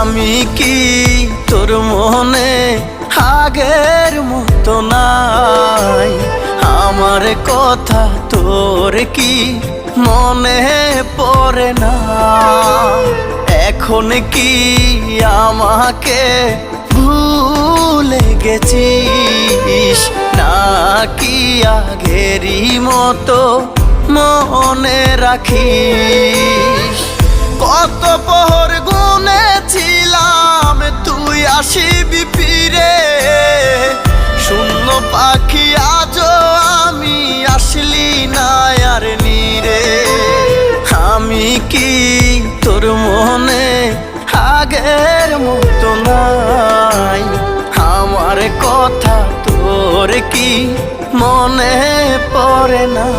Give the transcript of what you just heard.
আমি কি তোর মনে আগের মতো নাই? আমার কথা তোর কি মনে পড়ে না? এখন কি আমাকে ভুলে গেছিস, নাকি আগেরই মতো মনে রাখিস? কত প্রহর গুনেছিলাম তুই আসিবি ফিরে, শূন্য পাখি আজও আমি আসলি না আর নীরে। আমি কি তোর মনে আগের মতো নাই? আমার কথা তোর কি মনে পড়ে না?